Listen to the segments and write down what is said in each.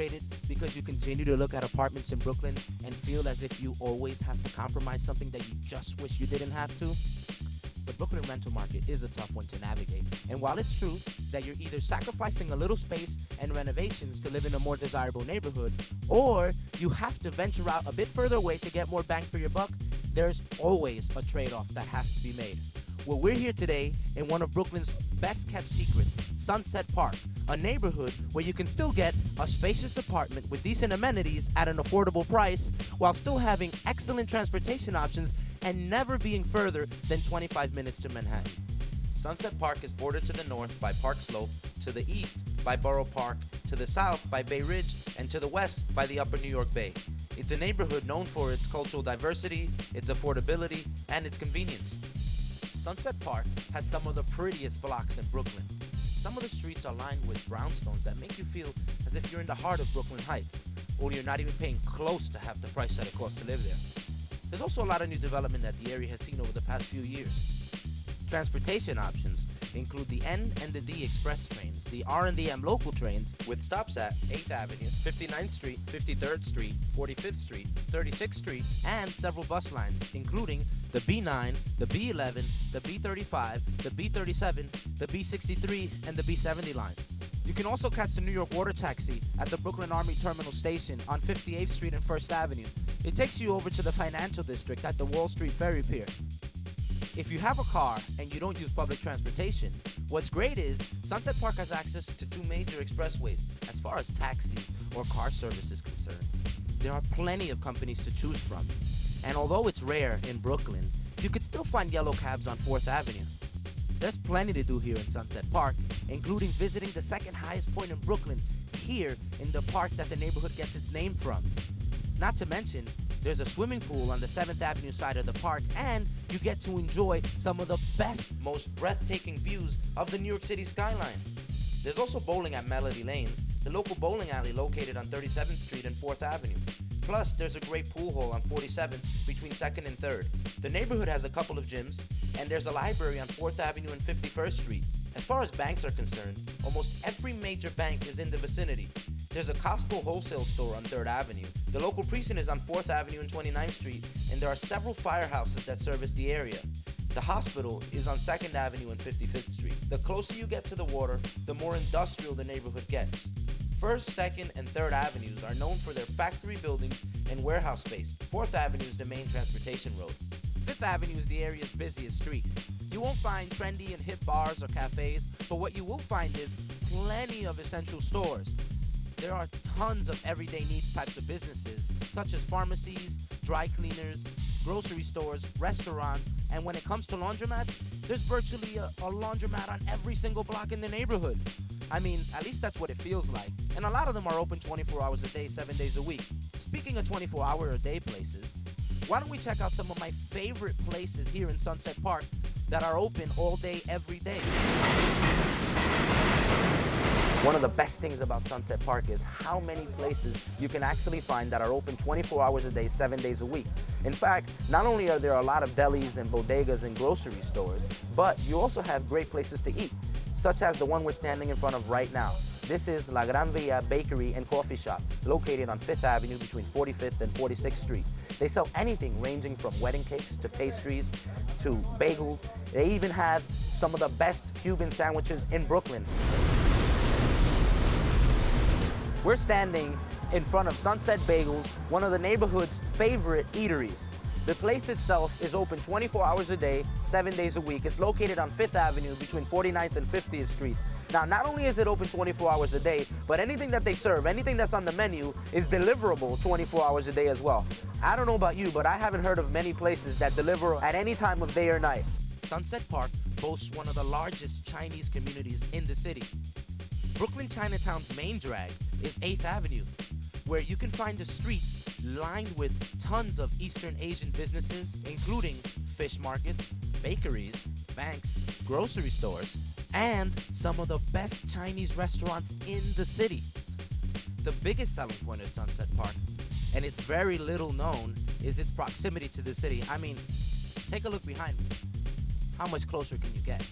frustrated because you continue to look at apartments in Brooklyn and feel as if you always have to compromise something that you just wish you didn't have to? The Brooklyn rental market is a tough one to navigate. And while it's true that you're either sacrificing a little space and renovations to live in a more desirable neighborhood, or you have to venture out a bit further away to get more bang for your buck, there's always a trade-off that has to be made. Well, we're here today in one of Brooklyn's best-kept secrets, Sunset Park, a neighborhood where you can still get a spacious apartment with decent amenities at an affordable price while still having excellent transportation options and never being further than 25 minutes to Manhattan. Sunset Park is bordered to the north by Park Slope, to the east by Borough Park, to the south by Bay Ridge, and to the west by the Upper New York Bay. It's a neighborhood known for its cultural diversity, its affordability, and its convenience. Sunset Park has some of the prettiest blocks in Brooklyn. Some of the streets are lined with brownstones that make you feel as if you're in the heart of Brooklyn Heights, or you're not even paying close to half the price that it costs to live there. There's also a lot of new development that the area has seen over the past few years. Transportation options include the N and the D express trains, the R&DM local trains with stops at 8th Avenue, 59th Street, 53rd Street, 45th Street, 36th Street, and several bus lines, including the B9, the B11, the B35, the B37, the B63, and the B70 lines. You can also catch the New York Water Taxi at the Brooklyn Army Terminal Station on 58th Street and 1st Avenue. It takes you over to the Financial District at the Wall Street Ferry Pier. If you have a car and you don't use public transportation, what's great is Sunset Park has access to two major expressways as far as taxis or car service is concerned. There are plenty of companies to choose from. And although it's rare in Brooklyn, you could still find yellow cabs on 4th Avenue. There's plenty to do here in Sunset Park, including visiting the second highest point in Brooklyn, here in the park that the neighborhood gets its name from. Not to mention, there's a swimming pool on the 7th Avenue side of the park, and you get to enjoy some of the best, most breathtaking views of the New York City skyline. There's also bowling at Melody Lanes, the local bowling alley located on 37th Street and 4th Avenue. Plus, there's a great pool hall on 47th between 2nd and 3rd. The neighborhood has a couple of gyms, and there's a library on 4th Avenue and 51st Street. As far as banks are concerned, almost every major bank is in the vicinity. There's a Costco wholesale store on 3rd Avenue. The local precinct is on 4th Avenue and 29th Street, and there are several firehouses that service the area. The hospital is on 2nd Avenue and 55th Street. The closer you get to the water, the more industrial the neighborhood gets. 1st, 2nd, and 3rd Avenues are known for their factory buildings and warehouse space. 4th Avenue is the main transportation road. 5th Avenue is the area's busiest street. You won't find trendy and hip bars or cafes, but what you will find is plenty of essential stores. There are tons of everyday needs types of businesses, such as pharmacies, dry cleaners, grocery stores, restaurants, and when it comes to laundromats, there's virtually a laundromat on every single block in the neighborhood. I mean, at least that's what it feels like. And a lot of them are open 24 hours a day, 7 days a week. Speaking of 24-hour-a-day places, why don't we check out some of my favorite places here in Sunset Park that are open all day, every day? One of the best things about Sunset Park is how many places you can actually find that are open 24 hours a day, 7 days a week. In fact, not only are there a lot of delis and bodegas and grocery stores, but you also have great places to eat, such as the one we're standing in front of right now. This is La Gran Via Bakery and Coffee Shop, located on 5th Avenue between 45th and 46th Street. They sell anything ranging from wedding cakes to pastries to bagels. They even have some of the best Cuban sandwiches in Brooklyn. We're standing in front of Sunset Bagels, one of the neighborhood's favorite eateries. The place itself is open 24 hours a day, 7 days a week. It's located on 5th Avenue between 49th and 50th Streets. Now, not only is it open 24 hours a day, but anything that they serve, anything that's on the menu is deliverable 24 hours a day as well. I don't know about you, but I haven't heard of many places that deliver at any time of day or night. Sunset Park boasts one of the largest Chinese communities in the city. Brooklyn Chinatown's main drag is 8th Avenue, where you can find the streets lined with tons of Eastern Asian businesses, including fish markets, bakeries, banks, grocery stores, and some of the best Chinese restaurants in the city. The biggest selling point of Sunset Park, and it's very little known, is its proximity to the city. I mean, take a look behind me. How much closer can you get?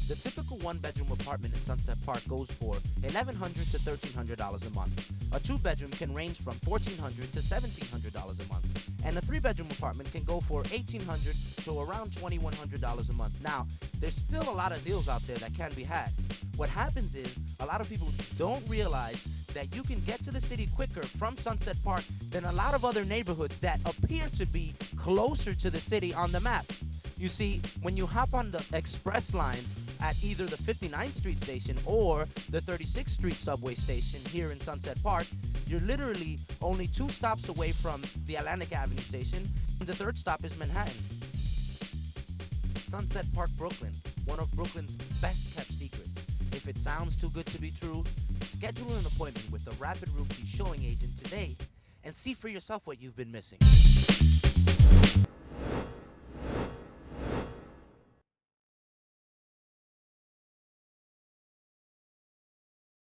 The typical one-bedroom apartment in Sunset Park goes for $1,100 to $1,300 a month. A two-bedroom can range from $1,400 to $1,700 a month. And a three-bedroom apartment can go for $1,800 to around $2,100 a month. Now, there's still a lot of deals out there that can be had. What happens is a lot of people don't realize that you can get to the city quicker from Sunset Park than a lot of other neighborhoods that appear to be closer to the city on the map. You see, when you hop on the express lines at either the 59th Street station or the 36th Street subway station here in Sunset Park, you're literally only 2 stops away from the Atlantic Avenue station, and the third stop is Manhattan. Sunset Park, Brooklyn, one of Brooklyn's best kept secrets. If it sounds too good to be true, schedule an appointment with a Rapid Realty showing agent today and see for yourself what you've been missing.